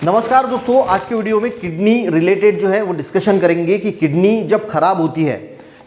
नमस्कार दोस्तों, आज की वीडियो में किडनी रिलेटेड जो है वो डिस्कशन करेंगे कि किडनी जब खराब होती है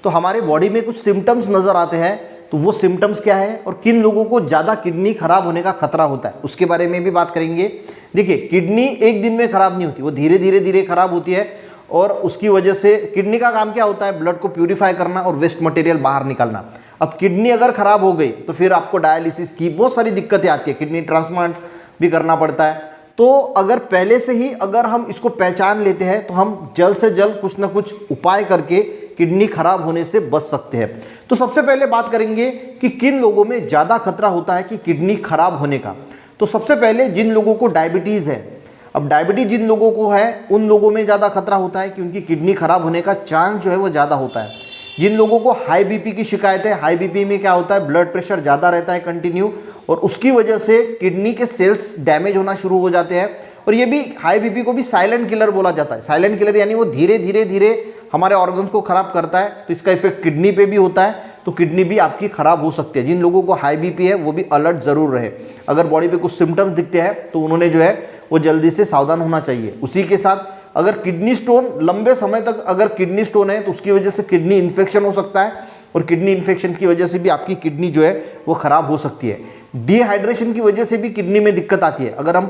तो हमारे बॉडी में कुछ सिम्टम्स नज़र आते हैं। तो वो सिम्टम्स क्या है और किन लोगों को ज़्यादा किडनी खराब होने का खतरा होता है उसके बारे में भी बात करेंगे। देखिए, किडनी एक दिन में खराब नहीं होती, वो धीरे धीरे खराब होती है और उसकी वजह से किडनी का काम क्या होता है, ब्लड को प्यूरिफाई करना और वेस्ट मटेरियल बाहर निकालना। अब किडनी अगर खराब हो गई तो फिर आपको डायलिसिस की बहुत सारी दिक्कतें आती है, किडनी ट्रांसप्लांट भी करना पड़ता है। तो अगर पहले से ही अगर हम इसको पहचान लेते हैं तो हम जल्द से जल्द कुछ ना कुछ उपाय करके किडनी खराब होने से बच सकते हैं। तो सबसे पहले बात करेंगे कि किन लोगों में ज़्यादा खतरा होता है कि किडनी खराब होने का। तो सबसे पहले जिन लोगों को डायबिटीज़ है, अब डायबिटीज जिन लोगों को है उन लोगों में ज़्यादा खतरा होता है कि उनकी किडनी खराब होने का चांस जो है वो ज़्यादा होता है। जिन लोगों को हाई बीपी की शिकायत है, हाई बीपी में क्या होता है, ब्लड प्रेशर ज़्यादा रहता है कंटिन्यू और उसकी वजह से किडनी के सेल्स डैमेज होना शुरू हो जाते हैं। और ये भी हाई बीपी को भी साइलेंट किलर बोला जाता है। साइलेंट किलर यानी वो धीरे धीरे हमारे ऑर्गन्स को खराब करता है, तो इसका इफेक्ट किडनी पे भी होता है, तो किडनी भी आपकी खराब हो सकती है। जिन लोगों को हाई बीपी है वो भी अलर्ट जरूर रहे। अगर बॉडी पे कुछ सिम्टम्स दिखते हैं तो उन्होंने जो है वो जल्दी से सावधान होना चाहिए। उसी के साथ अगर किडनी स्टोन लंबे समय तक अगर किडनी स्टोन है तो उसकी वजह से किडनी इन्फेक्शन हो सकता है और किडनी इन्फेक्शन की वजह से भी आपकी किडनी जो है वो खराब हो सकती है। डिहाइड्रेशन की वजह से भी किडनी में दिक्कत आती है। अगर हम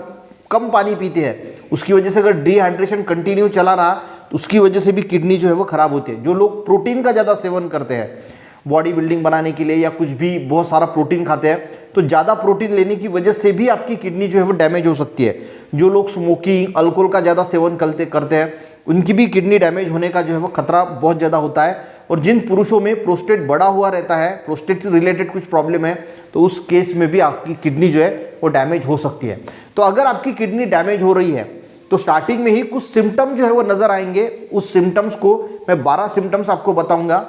कम पानी पीते हैं उसकी वजह से अगर डिहाइड्रेशन कंटिन्यू चला रहा तो उसकी वजह से भी किडनी जो है वो खराब होती है। जो लोग प्रोटीन का ज़्यादा सेवन करते हैं बॉडी बिल्डिंग बनाने के लिए या कुछ भी बहुत सारा प्रोटीन खाते हैं, तो ज़्यादा प्रोटीन लेने की वजह से भी आपकी किडनी जो है वो डैमेज हो सकती है। जो लोग स्मोकिंग, अल्कोहल का ज़्यादा सेवन करते हैं उनकी भी किडनी डैमेज होने का जो है वो खतरा बहुत ज़्यादा होता है। और जिन पुरुषों में प्रोस्टेट बड़ा हुआ रहता है, प्रोस्टेट से रिलेटेड कुछ प्रॉब्लम है, तो उस केस में भी आपकी किडनी जो है वो डैमेज हो सकती है। तो अगर आपकी किडनी डैमेज हो रही है तो स्टार्टिंग में ही कुछ सिम्टम जो है वो नजर आएंगे। उस सिम्टम्स को मैं 12 सिम्टम्स आपको बताऊंगा।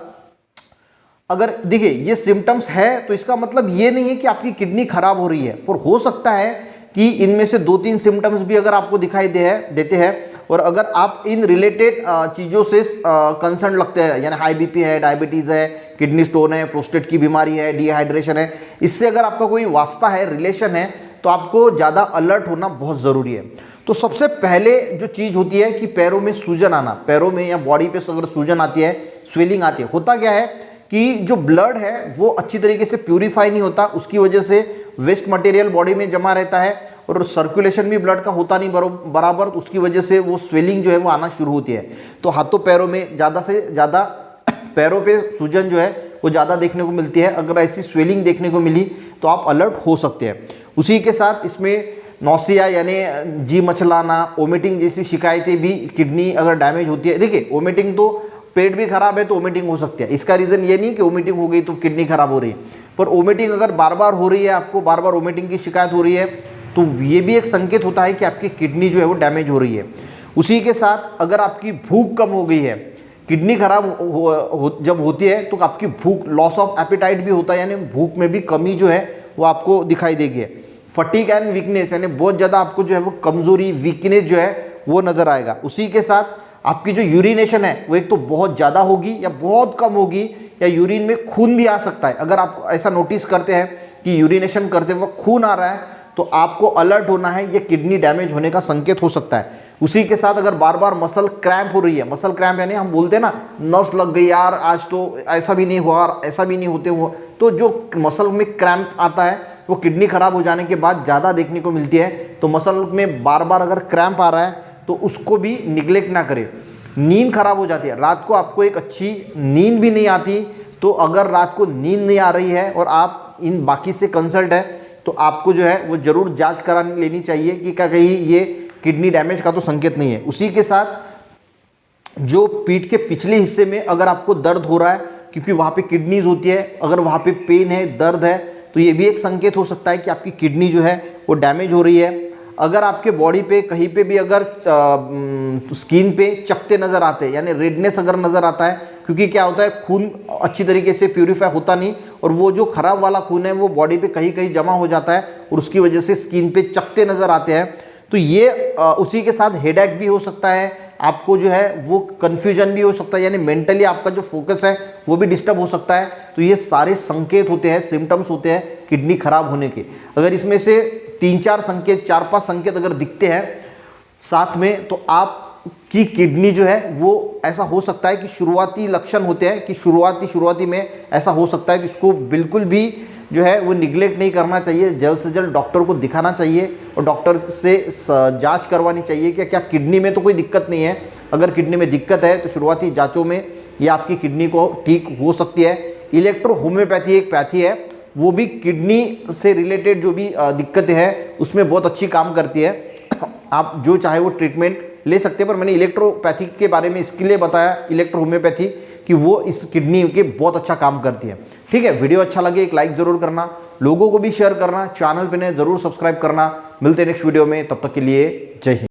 अगर देखिए ये सिम्टम्स है तो इसका मतलब ये नहीं है कि आपकी किडनी खराब हो रही है, पर हो सकता है कि इनमें से 2-3 सिम्टम्स भी अगर आपको दिखाई देते हैं और अगर आप इन रिलेटेड चीज़ों से कंसर्न लगते हैं, यानी हाई बीपी है, डायबिटीज़ है, किडनी स्टोन है, प्रोस्टेट की बीमारी है, डिहाइड्रेशन है, इससे अगर आपका कोई वास्ता है, रिलेशन है, तो आपको ज़्यादा अलर्ट होना बहुत ज़रूरी है। तो सबसे पहले जो चीज़ होती है कि पैरों में सूजन आना, पैरों में या बॉडी पे अगर सूजन आती है, स्वेलिंग आती है, होता क्या है कि जो ब्लड है वो अच्छी तरीके से प्यूरिफाई नहीं होता, उसकी वजह से वेस्ट मटेरियल बॉडी में जमा रहता है और सर्कुलेशन भी ब्लड का होता नहीं बराबर, तो उसकी वजह से वो स्वेलिंग जो है वो आना शुरू होती है। तो हाथों पैरों में ज़्यादा से ज़्यादा पैरों पे सूजन जो है वो ज़्यादा देखने को मिलती है। अगर ऐसी स्वेलिंग देखने को मिली तो आप अलर्ट हो सकते हैं। उसी के साथ इसमें नौसिया यानी जी मचलाना, वोमिटिंग जैसी शिकायतें भी किडनी अगर डैमेज होती है। देखिए, वोमिटिंग तो पेट भी खराब है तो वोमिटिंग हो सकती है, इसका रीज़न ये नहीं कि वोमिटिंग हो गई तो किडनी खराब हो रही है, पर वोमिटिंग अगर बार बार हो रही है, आपको बार बार वोमिटिंग की शिकायत हो रही है, तो ये भी एक संकेत होता है कि आपकी किडनी जो है वो डैमेज हो रही है। उसी के साथ अगर आपकी भूख कम हो गई है, किडनी खराब जब होती है तो आपकी भूख, लॉस ऑफ एपेटाइट भी होता है, यानी भूख में भी कमी जो है वो आपको दिखाई देगी। फटीग एंड वीकनेस यानी बहुत ज़्यादा आपको जो है वो कमजोरी, वीकनेस जो है वो नज़र आएगा। उसी के साथ आपकी जो यूरिनेशन है वो एक तो बहुत ज़्यादा होगी या बहुत कम होगी, या यूरिन में खून भी आ सकता है। अगर आप ऐसा नोटिस करते हैं कि यूरिनेशन करते वक्त खून आ रहा है तो आपको अलर्ट होना है, ये किडनी डैमेज होने का संकेत हो सकता है। उसी के साथ अगर बार बार मसल क्रैम्प हो रही है, मसल क्रैम्प यानी हम बोलते हैं ना नस लग गई यार आज, तो ऐसा भी नहीं हुआ, ऐसा भी नहीं होते हुआ, तो जो मसल में क्रैम्प आता है वो किडनी खराब हो जाने के बाद ज़्यादा देखने को मिलती है। तो मसल में बार बार अगर क्रैम्प आ रहा है तो उसको भी निगलेक्ट ना करें। नींद खराब हो जाती है, रात को आपको एक अच्छी नींद भी नहीं आती, तो अगर रात को नींद नहीं आ रही है और आप इन बाकी से कंसल्ट है तो आपको जो है वो जरूर जांच करा लेनी चाहिए कि क्या कहीं ये किडनी डैमेज का तो संकेत नहीं है। उसी के साथ जो पीठ के पिछले हिस्से में अगर आपको दर्द हो रहा है, क्योंकि वहाँ पे किडनीज होती है, अगर वहाँ पे पेन है, दर्द है, तो ये भी एक संकेत हो सकता है कि आपकी किडनी जो है वो डैमेज हो रही है। अगर आपके बॉडी पे कहीं पे भी अगर स्किन पे चकते नज़र आते हैं, यानी रेडनेस अगर नज़र आता है, क्योंकि क्या होता है खून अच्छी तरीके से प्यूरिफाई होता नहीं और वो जो खराब वाला खून है वो बॉडी पे कहीं कहीं जमा हो जाता है और उसकी वजह से स्किन पे चकते नज़र आते हैं। तो ये उसी के साथ हेडेक भी हो सकता है, आपको जो है वो कन्फ्यूजन भी हो सकता है, यानी मेंटली आपका जो फोकस है वो भी डिस्टर्ब हो सकता है। तो ये सारे संकेत होते हैं, सिम्टम्स होते हैं किडनी खराब होने के। अगर इसमें से 3-4 संकेत, 4-5 संकेत अगर दिखते हैं साथ में तो आपकी किडनी जो है वो ऐसा हो सकता है कि शुरुआती लक्षण होते हैं कि शुरुआती में ऐसा हो सकता है कि इसको बिल्कुल भी जो है वो निगलेक्ट नहीं करना चाहिए, जल्द से जल्द डॉक्टर को दिखाना चाहिए और डॉक्टर से जांच करवानी चाहिए कि क्या किडनी में तो कोई दिक्कत नहीं है। अगर किडनी में दिक्कत है तो शुरुआती जांचों में ये आपकी किडनी को ठीक हो सकती है। इलेक्ट्रो होम्योपैथी एक पैथी है, वो भी किडनी से रिलेटेड जो भी दिक्कतें हैं उसमें बहुत अच्छी काम करती है। आप जो चाहे वो ट्रीटमेंट ले सकते हैं, पर मैंने इलेक्ट्रोपैथी के बारे में इसके लिए बताया, इलेक्ट्रो होम्योपैथी, कि वो इस किडनी के बहुत अच्छा काम करती है। ठीक है, वीडियो अच्छा लगे एक लाइक जरूर करना, लोगों को भी शेयर करना, चैनल पे ने जरूर सब्सक्राइब करना। मिलते हैं नेक्स्ट वीडियो में, तब तक के लिए जय हिंद।